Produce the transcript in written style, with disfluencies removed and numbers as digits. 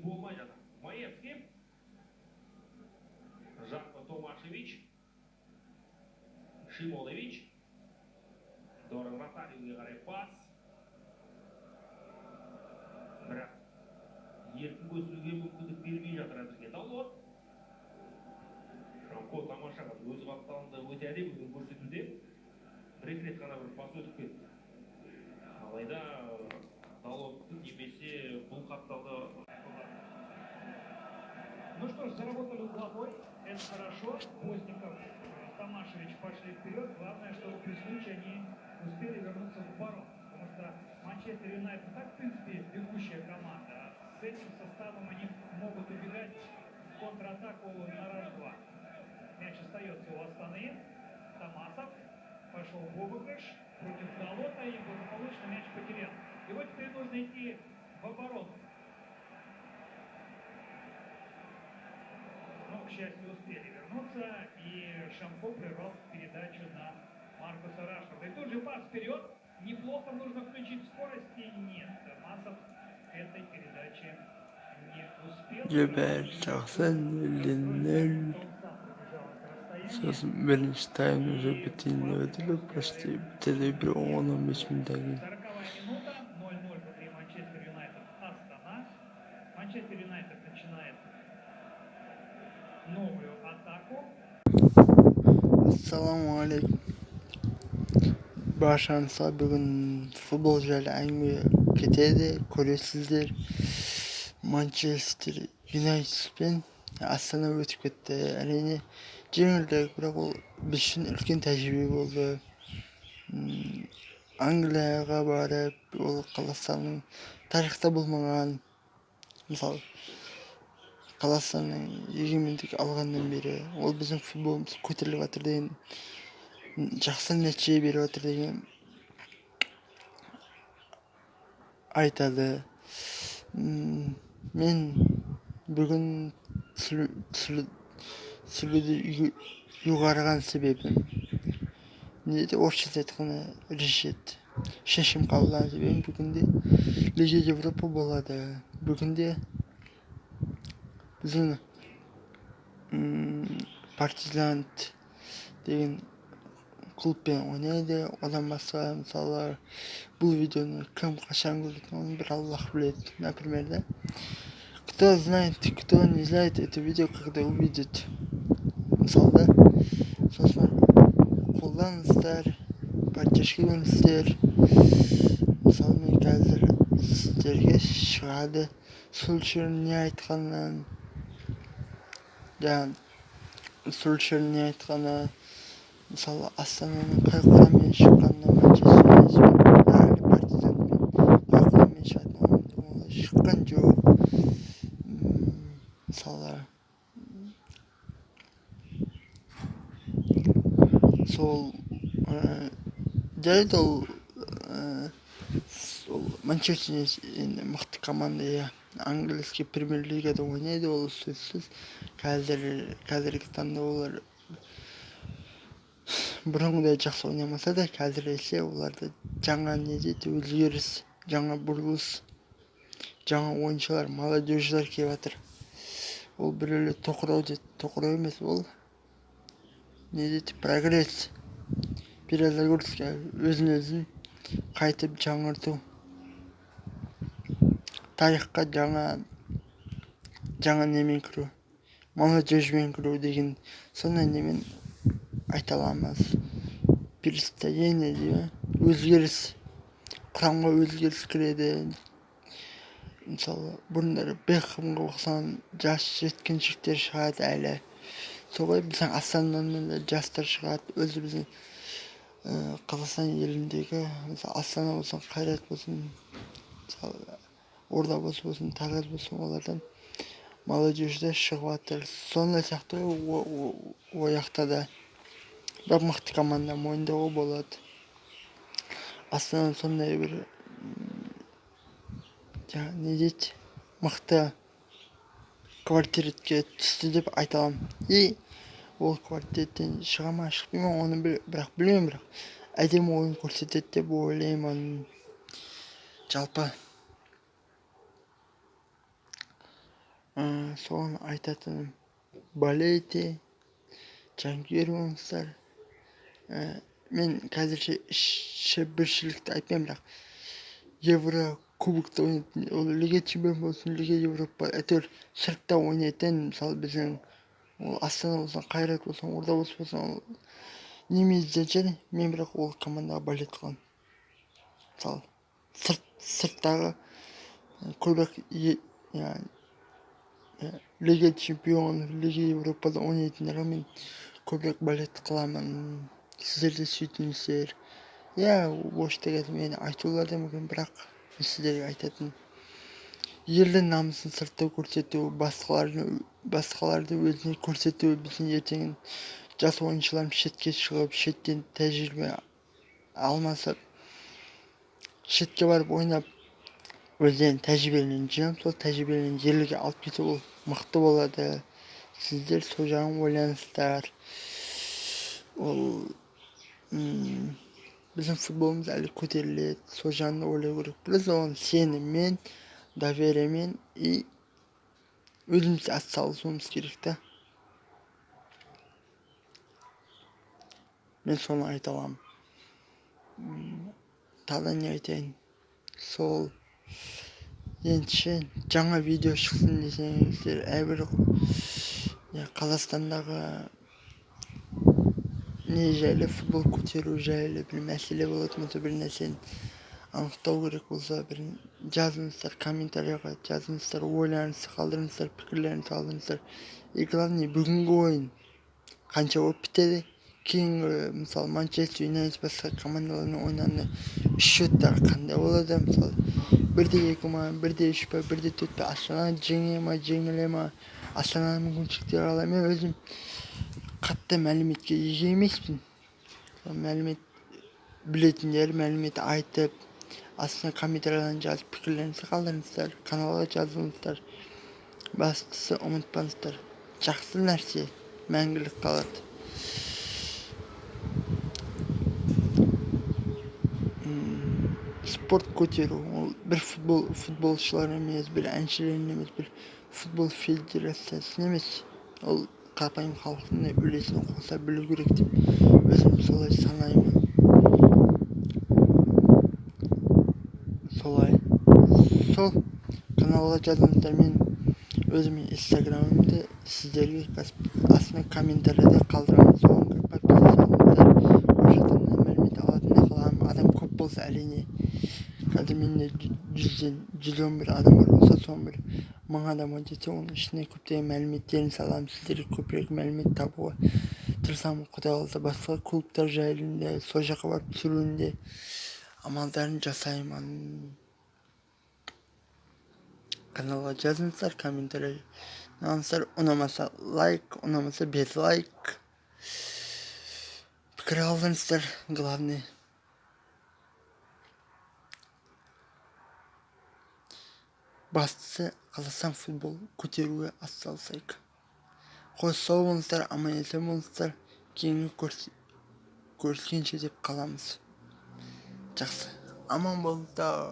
болмай жатыр. Маевский, Жакко Томашевич, Шимолевич, Доран Ротариуге қарай пас. Бірақ еркін көсілуге мүмкіндік бермей жатыр әзірге Далот. Шамко тамашаға өз қапталында өте әдемі өнер көрсетуде. Бір-екі рет қана бір пас өтіп кетті. Алайда Далоттың немесе бұл қапталда. Ну что ж, заработали угловой, это хорошо. Постников, Томашевич пошли вперед. Главное, что при случае они успели вернуться в оборону. Потому что Манчестер Юнайтед так, в принципе, бегущая команда. С этим составом они могут убегать в контратаку на раз-два. Мяч остается у Астаны. Томасов пошел в обыгрыш против Далота и благополучно мяч потерял. И вот теперь нужно идти в оборону. Но, к счастью, успели вернуться, и Шамко прервал передачу на Маркуса Рашфорда. И тут же пас вперед. Неплохо, нужно включить скорость, и нет. Томасов к этой передаче не успел. Cöbert 80-50 сосын бірінші тайм уже бітейін өтіліп бітеді бір 10-15 минуттан кейін. 40-я минута, 0-0 внутри Манчестер Юнайтед Астана. Манчестер Юнайтед начинает новую атаку. Ассалаумағалейкум. Баршаңызға бүгін футбол жайлы әңгіме кетеді, көресіздер. Манчестер Юнайтед пен Астана өтіп кетті. Әрине жеңілдік, бірақ ол біз үшін үлкен тәжірибе болды. Англияға барып, ол Қазақстанның тарихта болмаған, мысалы Қазақстанның егемендік алғаннан бері ол біздің футболымыз көтеріліп жатыр деген, жақсы нәтиже беріп жатыр деген айтады. Мен бүгін сөйлеуді ұйғарған себебім неде орысша айтқанда решет. Шешім қабылдаған себебім бүгінде Лига Европа болады. Бүгінде біздің Партизан деген клубпен ойнайды. Одан басқа мысалы бұл видеоны кім қашан көреді, оны бір Аллах біледі. Например, да? Кто знает, кто не знает это видео, когда увидит. Мысалы, сосын қолданыңыздар, поддержка беріңіздер. Мысалы, мен қазір сіздерге шығады. Сульшер не айтқаннан, Сульшер не айтқаны, мысалы, Астананың қай құраммен шыққанына, Манчестер Юнайтед әлі Партизанмен қай құраммен шығатынын олар шыққан жоқ. Мысалы, сол жарайды, ол Манчестер енді мықты команда, иә. Английский премьер-лигада ойнайды, ол сөзсіз. Қазіргі таңда олар бұрынғыдай жақсы ойнамаса да, қазір есе оларда жаңа не дейді, өзгеріс, жаңа бұрылыс, жаңа ойыншылар, молодежьлар келіп жатыр. Ол біреулер тоқырау дейді, тоқырау емес, ол не дейді, прогресс, перезагрузка, өзін қайтып жаңғырту, тарихқа жаңа немен кіру, молодежьмен кіру деген сондай немен айта аламыз. Перестроение дейді, өзгеріс, құрамға өзгеріс кіреді. Мысалы, бұрындары Бекхэмге ұқсаған жас жеткіншектер шығады әлі. Солай біздің Астанадан да жастар шығады. Өзі біздің Қазақстан еліндегі, мысалы, Астана болсын, Қайрат болсын, мысалы, Ордабасы болсын, Тараз болсын, олардан молодежьдер шығып жатыр. Сондай сияқты ояқта да бір мықты команда мойындауға болады. Астана сондай бір не дейді, мықты квартетке түсті деп айта аламын. И ол квартеттен шыға ма, шықпай ма, оны бірақ білмеймін, бірақ әдемі ойын көрсетеді деп ойлаймын. Жалпы Соған айтатыным болейте, жанкүйер болыңыздар. Мен қазірше іші біршілікті айтпаймын, бірақ Евро кубокта ойнайтын, ол Лига чемпион болсын, Лига Европа, әйтеуір сыртта ойнайтын, мысалы біздің ол Астана болсын, Қайрат болсын, Ордабасы болсын, ол неме ізденші, мен бірақ ол командаға болеть қыламын. Мысалы сырттағы көбірек Лига чемпионов, Лига Европада ойнайтындарға мен көбірек болеть қыламын. Сіздер де сөйтіңіздер. Боштық мен айтулар да мүмкін, бірақ мен сіздерге айтатын елдің намысын сыртта көрсету, басқаларды өзіне көрсету, біздің ертеңін жас ойыншыларымыз шетке шығып, шеттен тәжірибе алмасып, шетке барып ойнап, өздерінің тәжірибелерін жинап, сол тәжірибелерін елге алып кету, ол мықты болады. Сіздер сол жағын ойлаңыздар. Ол біздің футболымыз әлі көтеріледі, сол жағын ойлау керек. Біз оған сеніммен, довериемен и өзіміз атсалысуымыз керек та. Мен соны айта аламын. Тағы не айтайын? Сол енді жаңа видео шықсын десеңіздер, әрбір Қазақстандағы не жайлы, футбол көтеру жайлы бір мәселе болатын болса, бір нәрсені анықтау керек болса, бір жазыңыздар, комментарияға жазыңыздар, ойларыңызды қалдырыңыздар, пікірлеріңізді қалдырыңыздар. И главное, бүгінгі ойын қанша болып бітеді, кейінгі мысалы Манчестер Юнайтед басқа командалармен ойнағанда счеттары қандай болады, мысалы 1-2 ма, 1-3 па, 1-4 па, Астана жеңе ма, жеңіле ма, Астананың мүмкіншіліктері қалай. Мен өзім қатты мәліметке ие емеспін. Мәлімет білетіндер мәлімет айтып, астына комментариядан жазып, пікірлеріңізді қалдырыңыздар, каналға жазыңыздар. Бастысы ұмытпаңыздар. Жақсы нәрсе мәңгілік қалады. Спорт көтеру, ол бір футболшылар емес, бір әншілер емес, бір футбол федерациясы емес, ол қарапайым халықтың үлесін қоса білу керек деп өзім солай санаймын. Сол каналға жазыңыздар. Мен өзімнің инстаграмымды сіздерге астына комментарияда қалдырамын. Соған подписаться болыңыздар. Мәлімет алатындай қыламын. Адам көп болса әрине. Қазір менде 111 адам бар болса, соның бір 1000 адам өтсе, оның ішіне көптеген мәліметтерін саламын. Сіздерге көбірек мәлімет табуға тырысамын. Құдай қаласа басқа клубтар жайлында сол жаққа барып түсіруінде амалдарын жасаймын. Каналға жазыңыздар, комментарий жазыңыздар. Ұнамаса лайк, ұнамаса без лайк. Пікір қалдырыңыздар, главное. Бастысы Қазақстан футбол көтеруге атсалысайық. Сау болыңыздар, аман-есен болыңыздар. Кейінгі көріскенше деп қаламыз. Жақсы, аман болыңыздар.